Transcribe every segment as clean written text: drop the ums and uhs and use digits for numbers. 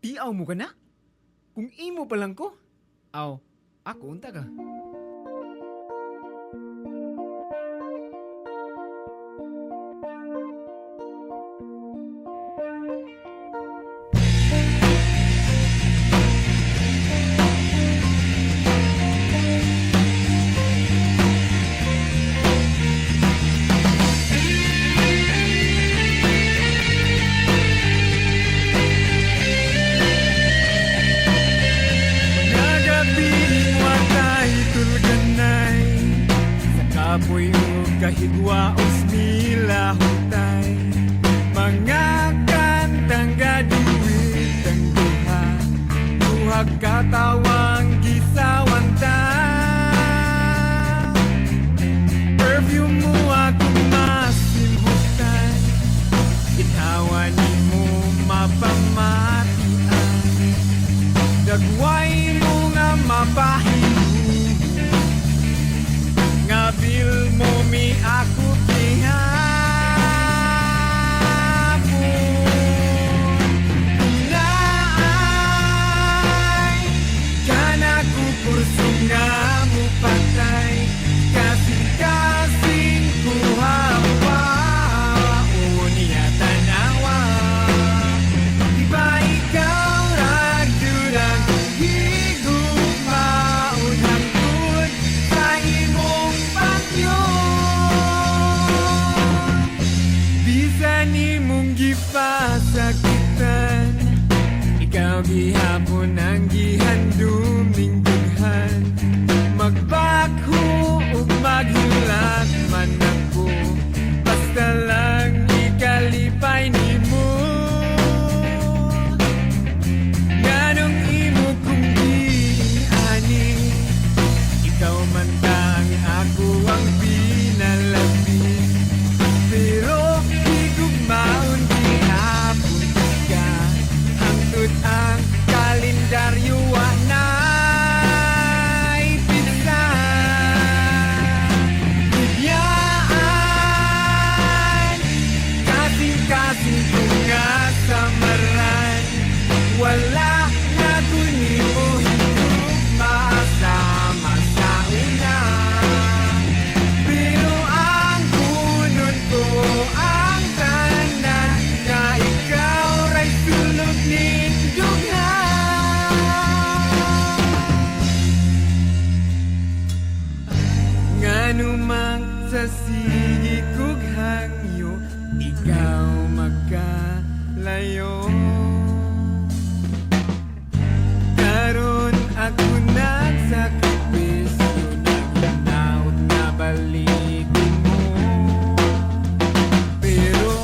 Tiaw mo ka na? Kung imo pa lang ko? Aw, ako unta ka. Apoy o kahigwaos nila hutay, mga kantang gaduit ang duha, buhag katawang gisawanta. Perfume mo akong masimhutan, ginawa ni mo mapamatian, dagway mo nga mapahimu. Ngabil mo mi ako gihapon. Naay kana ko kurso nga mo patay, kasing-kasing ko hawa o niya tanawa. Di ba ikaw ragdurang higugmaon hangtod sa imong bisan imong gipasakitan, ikaw gihapon ang gihanduming dughan. Magbakho ug maghilat man ako, basta lang ikalipay nimo. Nganong imo kong giani, ikaw man ang ako ang pinalabi. Pero higugmaon gihapon ka, hangtod ang kalendaryo anay pisa. Bigyan kasing-kasing ko nga samaran, wala na kunin mo higugma sama sa una. Pero ang kunod ko ang tanan, na ikaw ray sulog ning dughan. Ngano mang sa sige kog hangyo, ikaw magkalayo. Karon ako nagsakripisyo, naghinaut na balikin mo. Pero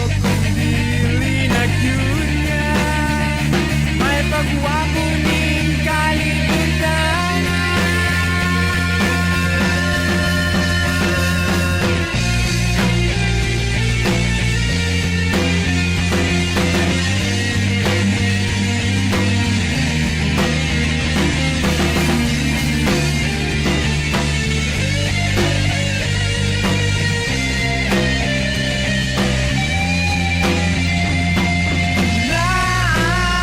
kung dili na yun yan, may pagwapo ning kalibutan.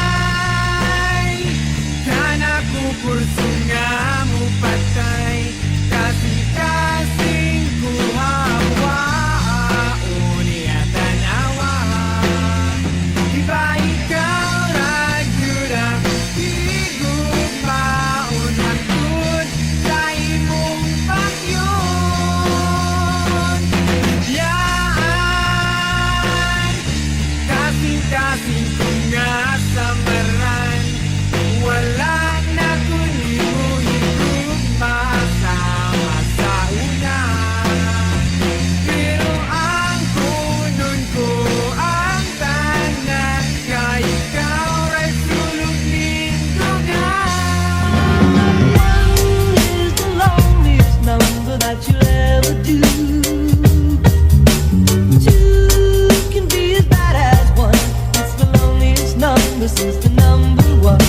Naay kana ko kurso nga mo patay, kasing-kasing ko hawa o niya tanawa. Di ba ikaw ragyurang higugmaon hangtod sa imong pagyon. Bigyan kasing-kasing ko nga samaran, wala na kunin mo higugma sama sa una. Pero ang kunod ko ang tanan, nga ikaw ray sulog ning dughan. One is the loneliest number that you'll ever do. Two can be as bad as one. It's the loneliest number since the number one.